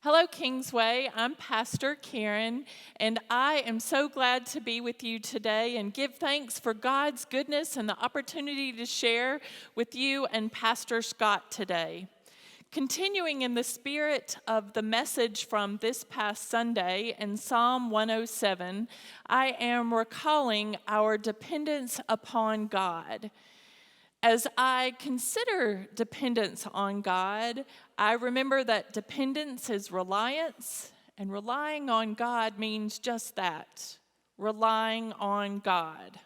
Hello, Kingsway. I'm Pastor Karen, and I am so glad to be with you today and give thanks for God's goodness and the opportunity to share with you and Pastor Scott today. Continuing in the spirit of the message from this past Sunday in Psalm 107, I am recalling our dependence upon God. As I consider dependence on God, I remember that dependence is reliance, and relying on God means just that, relying on God.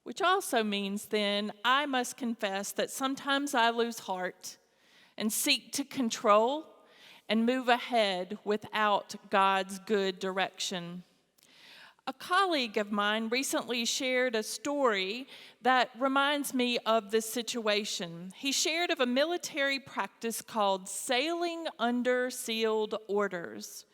Which also means then I must confess that sometimes I lose heart and seek to control and move ahead without God's good direction. A colleague of mine recently shared a story that reminds me of this situation. He shared of a military practice called sailing under sealed orders.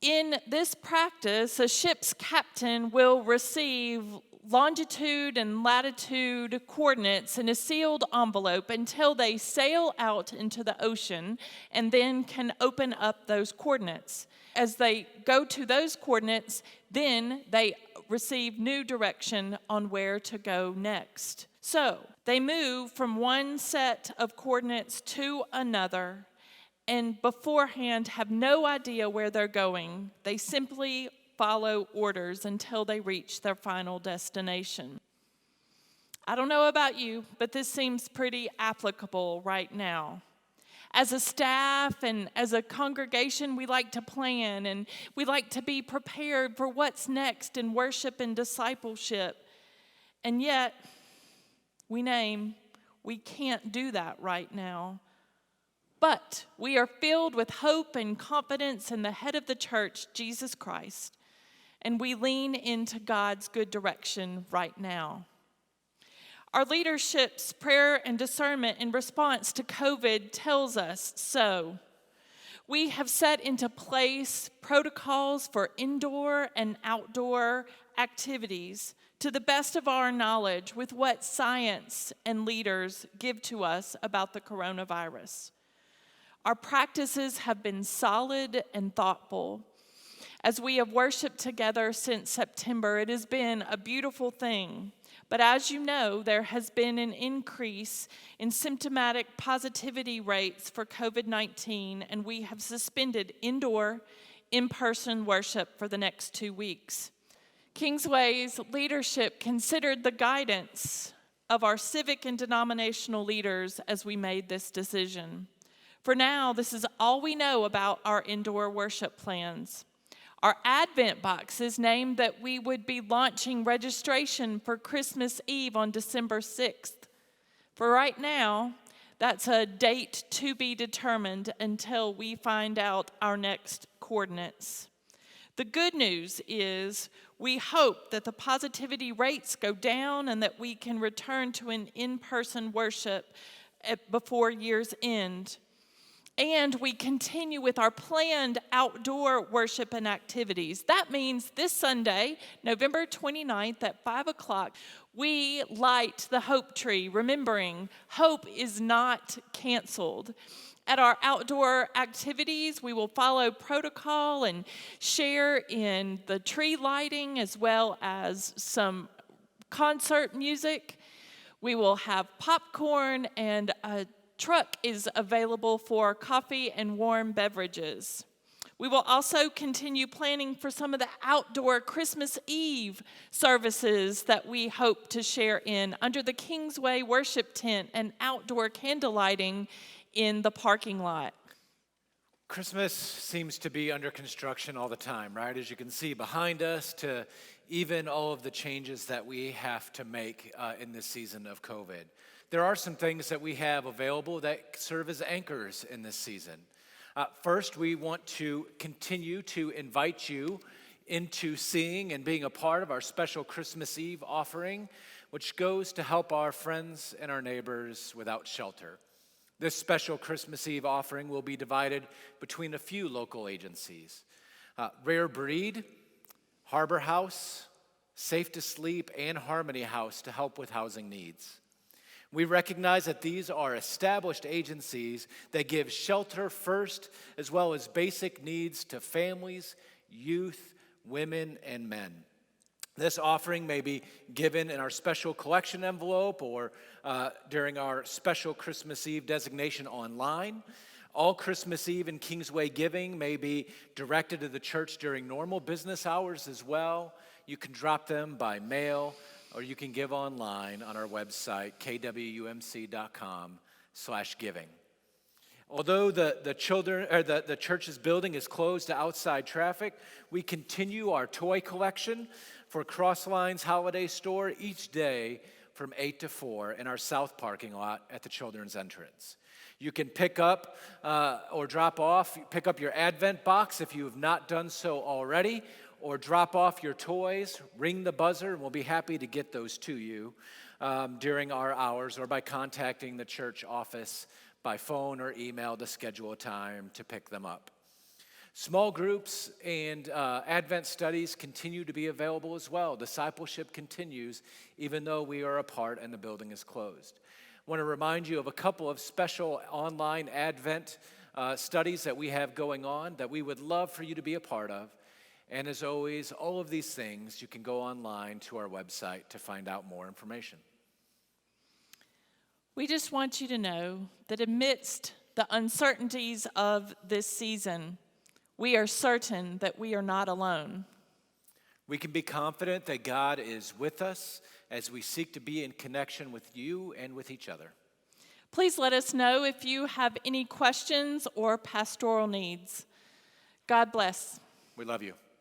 In this practice, a ship's captain will receive longitude and latitude coordinates in a sealed envelope until they sail out into the ocean and then can open up those coordinates. As they go to those coordinates, then they receive new direction on where to go next. So they move from one set of coordinates to another and beforehand have no idea where they're going. They simply follow orders until they reach their final destination. I don't know about you, but this seems pretty applicable right now. As a staff and as a congregation, we like to plan and we like to be prepared for what's next in worship and discipleship. And yet, we can't do that right now. But we are filled with hope and confidence in the head of the church, Jesus Christ, and we lean into God's good direction right now. Our leadership's prayer and discernment in response to COVID tells us so. We have set into place protocols for indoor and outdoor activities to the best of our knowledge with what science and leaders give to us about the coronavirus. Our practices have been solid and thoughtful. As we have worshiped together since September, it has been a beautiful thing. But as you know, there has been an increase in symptomatic positivity rates for COVID-19, and we have suspended indoor, in-person worship for the next 2 weeks. Kingsway's leadership considered the guidance of our civic and denominational leaders as we made this decision. For now, this is all we know about our indoor worship plans. Our Advent box is named that we would be launching registration for Christmas Eve on December 6th. For right now, that's a date to be determined until we find out our next coordinates. The good news is we hope that the positivity rates go down and that we can return to an in-person worship before year's end. And we continue with our planned outdoor worship and activities. That means this Sunday, November 29th at 5 o'clock, we light the Hope Tree, remembering hope is not canceled. At our outdoor activities, we will follow protocol and share in the tree lighting as well as some concert music. We will have popcorn and a truck is available for coffee and warm beverages. We will also continue planning for some of the outdoor Christmas Eve services that we hope to share in under the Kingsway worship tent and outdoor candle lighting in the parking lot. Christmas seems to be under construction all the time, right? As you can see behind us, to even all of the changes that we have to make in this season of COVID. There are some things that we have available that serve as anchors in this season. First, we want to continue to invite you into seeing and being a part of our special Christmas Eve offering, which goes to help our friends and our neighbors without shelter. This special Christmas Eve offering will be divided between a few local agencies. Rare Breed, Harbor House, Safe to Sleep, and Harmony House to help with housing needs. We recognize that these are established agencies that give shelter first, as well as basic needs to families, youth, women, and men. This offering may be given in our special collection envelope or during our special Christmas Eve designation online. All Christmas Eve and Kingsway giving may be directed to the church during normal business hours as well. You can drop them by mail, or you can give online on our website, kwumc.com/giving. Although the church's building is closed to outside traffic, we continue our toy collection for Crossline's holiday store each day from 8 to 4 in our south parking lot at the children's entrance. You can pick up or drop off, pick up your Advent box if you have not done so already, or drop off your toys, ring the buzzer, and we'll be happy to get those to you during our hours or by contacting the church office by phone or email to schedule a time to pick them up. Small groups and Advent studies continue to be available as well. Discipleship continues even though we are apart and the building is closed. I want to remind you of a couple of special online Advent studies that we have going on that we would love for you to be a part of. And as always, all of these things, you can go online to our website to find out more information. We just want you to know that amidst the uncertainties of this season, we are certain that we are not alone. We can be confident that God is with us as we seek to be in connection with you and with each other. Please let us know if you have any questions or pastoral needs. God bless. We love you.